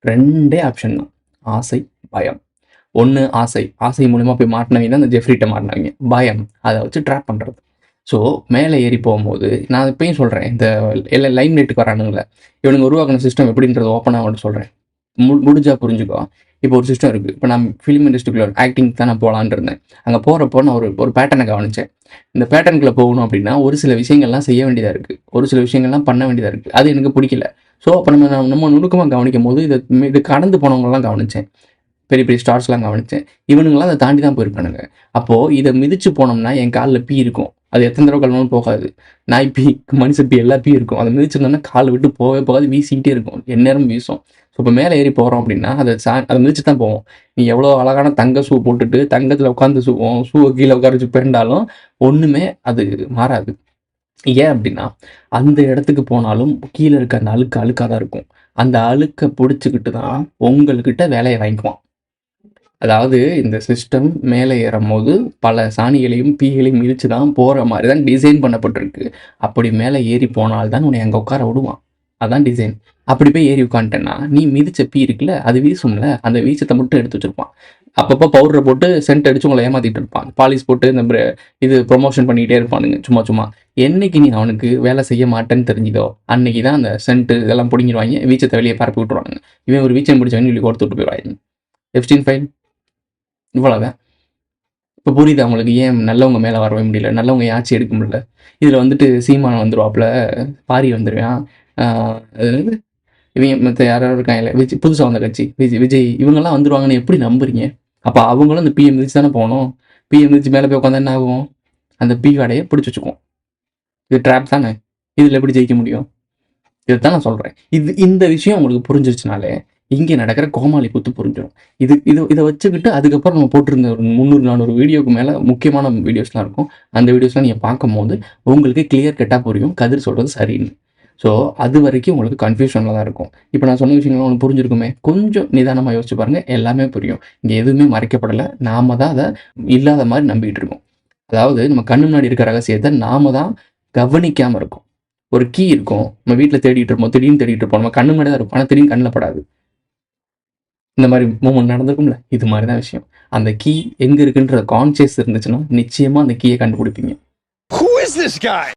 2 option தான். ஆசை, பயம். ஒண்ணு ஆசை. ஆசை மூலியமா போய் மாட்டுனவைங்க தான் இந்த ஜெஃப்ரிட்ட மாட்டுனவைங்க. பயம். அத வச்சு ட்ராப் பண்றது. ஸோ மேல ஏறி போம்போது, நான் இப்பயும் சொல்றேன். இந்த லைம் லைட்டுக்கு வரானுங்கல்ல, இவனுங்க உருவாக்குன சிஸ்டம் எப்படின்றத ஓப்பனா உன்ட்ட சொல்றேன். முடிஞ்சா புரிஞ்சுக்கோ. இப்போ ஒரு சிஸ்டம் இருக்கு. இப்போ நான் ஃபிலிம் இண்டஸ்ட்ரிக்குள்ள ஆக்டிங் தான் நான் போலான்னு இருந்தேன். அங்க போறப்போ நான் ஒரு பேட்டர்ன கவனிச்சேன். இந்த பேட்டர்னுக்குள்ள போகணும் அப்படின்னா, ஒரு சில விஷயங்கள்லாம் செய்ய வேண்டியதா இருக்கு. ஒரு சில விஷயங்கள்லாம் பண்ண வேண்டியதா இருக்கு. அது எனக்கு புடிக்கல. ஸோ அப்ப நம்ம நுணுக்கமா கவனிக்கும்போது, இது கடந்து போனவங்கலாம் கவனிச்சேன். பெரிய பெரிய ஸ்டார்ஸ்லாம் கவனிச்சேன். இவனுங்கலாம் அத தாண்டி தான் போயிருப்பானுங்க. அப்போ இத மிதிச்சு போனோம்னா, என் கால்ல பீ இருக்கும். அது எத்தன தடவ கழுவினாலும் போகாது. நாய் பீ, மனுஷ பீ எல்லா பீ இருக்கும். அத மிதிச்சிருந்தோம்னா கால விட்டு போகவே போகாது. வீசிக்கிட்டே இருக்கும். எந்நேரமும் வீசும். ஸோ இப்ப மேல ஏறி போறோம் அப்படின்னா, அத மிதிச்சு தான் போவோம். நீ எவ்வளோ அழகான தங்க ஷூ போட்டுட்டு, தங்கத்துல உட்காந்து உன் ஷூவ கீழ உட்கார வச்சு பெரண்டாலும், ஒண்ணுமே அது மாறாது. ஏன் அப்படின்னா, அந்த இடத்துக்கு போனாலும் கீழ இருக்க அந்த அழுக்கு அழுக்கா தான் இருக்கும். அந்த அழுக்க புடிச்சுக்கிட்டு தான் உங்கள்கிட்ட வேலைய வாங்கிக்குவான். அதாவது இந்த சிஸ்டம் மேலே ஏறும்போது பல சாணிகளையும், பீகளையும் மிதிச்சு தான் போற மாரி தான் டிசைன் பண்ணப்பட்டிருக்கு. அப்படி மேலே ஏறி போனால் தான் உன்னைய அங்க உட்கார விடுவான். அதான் டிசைன். அப்படி போய் ஏறி உட்காந்துட்டேன்னா, நீ மிதிச்ச பீ இருக்குல்ல, அது வீசும்ல, அந்த வீச்சத்த மட்டும் எடுத்து வச்சிருப்பான். அப்பப்போ பவுடர போட்டு சென்ட் அடிச்சு உங்கள ஏமாத்திட்டு இருப்பான். பாலிஷ் போட்டு இந்த இது ப்ரமோஷன் பண்ணிக்கிட்டே இருப்பானுங்க சும்மா சும்மா. என்னைக்கு நீ அவனுக்கு வேலை செய்ய மாட்டேன்னு தெரிஞ்சுதோ, அன்னைக்கு தான் அந்த சென்ட் இதெல்லாம் புடுங்கிருவாய்ங்க. வீச்சத்த வெளிய பரப்பி விட்டுருவானுங்க. இவன் ஒரு வீச்சம் பிடிச்சவன்னு சொல்லி கோர்த்து விட்டு போயிருவாய்ங்க. எப்ஸ்டீன் ஃபைல் இவ்வளவுதான். இப்ப புரியுதா உங்களுக்கு ஏன் நல்லவங்க மேல வரவே முடியல? நல்லவங்க ஆட்சி எடுக்க முடியல. இதுல வந்துட்டு சீமான் வந்துருவாப்புல, பாரி வந்துருவான். ஆ அது என்னது? இவங்க மத்த யாரோ இருக்காங்கல்ல, புதுசா வந்த கட்சி. விஜய் இவங்கலாம் வந்துருவாங்கன்னு எப்படி நம்புறீங்க? அப்ப அவங்களும் அந்த பிஎம் மிதிச்சு தானே போணும். பிஎம் மிதிச்சு மேல போய் உட்காந்தா என்ன ஆகும்? அந்த பி வாடைய பிடிச்சு வச்சுக்கும். இது ட்ராப் தானே. இதுல எப்படி ஜெயிக்க முடியும்? இதத்தான் நான் சொல்றேன். இந்த விஷயம் உங்களுக்கு புரிஞ்சிருச்சுனாலே, இங்க நடக்கிற கோமாளி கூத்து புரிஞ்சிரும். இத வச்சுக்கிட்டு அதுக்கப்புறம் நம்ம போட்டிருந்த ஒரு 300, 400 வீடியோக்கு மேல முக்கியமான வீடியோஸ்லாம் இருக்கும். அந்த வீடியோஸ்லாம் நீங்க பார்க்கும்போது, உங்களுக்கு கிளியர் கட்டா புரியும். கதிர் சொல்றது சரின்னு. ஸோ அதுவரைக்கும் உங்களுக்கு கன்ஃப்யூஷன்ல தான் இருக்கும். இப்ப நான் சொன்ன விஷயங்கள்லாம் உங்களுக்கு புரிஞ்சிருக்குமே! கொஞ்சம் நிதானமா யோசிச்சு பாருங்க. எல்லாமே புரியும். இங்க எதுவுமே மறைக்கப்படல. நாம தான் அத இல்லாத மாரி நம்பிட்டு இருக்கோம். அதாவது நம்ம கண்ணு முன்னாடி இருக்க ரகசியத்த நாம தான் கவனிக்காம இருக்கோம். ஒரு கீ இருக்கும். நம்ம வீட்ல தேடிட்டு இருப்போம். திடீர்னு தேடிட்டு இருப்போம். நம்ம கண்ணு முன்னாடி தான் இருக்கும். ஆனா திடீர்னு கண்ல படாது. இந்த மாரி மூவ்மெண்ட் நடந்திருக்கும்ல. இது மாரி தான் விஷயம். அந்த கீ எங்க இருக்குன்ற கான்ஷியஸ் இருந்துச்சுன்னா, நிச்சயமா அந்த கீய கண்டுபிடிப்பீங்க. Who is this guy?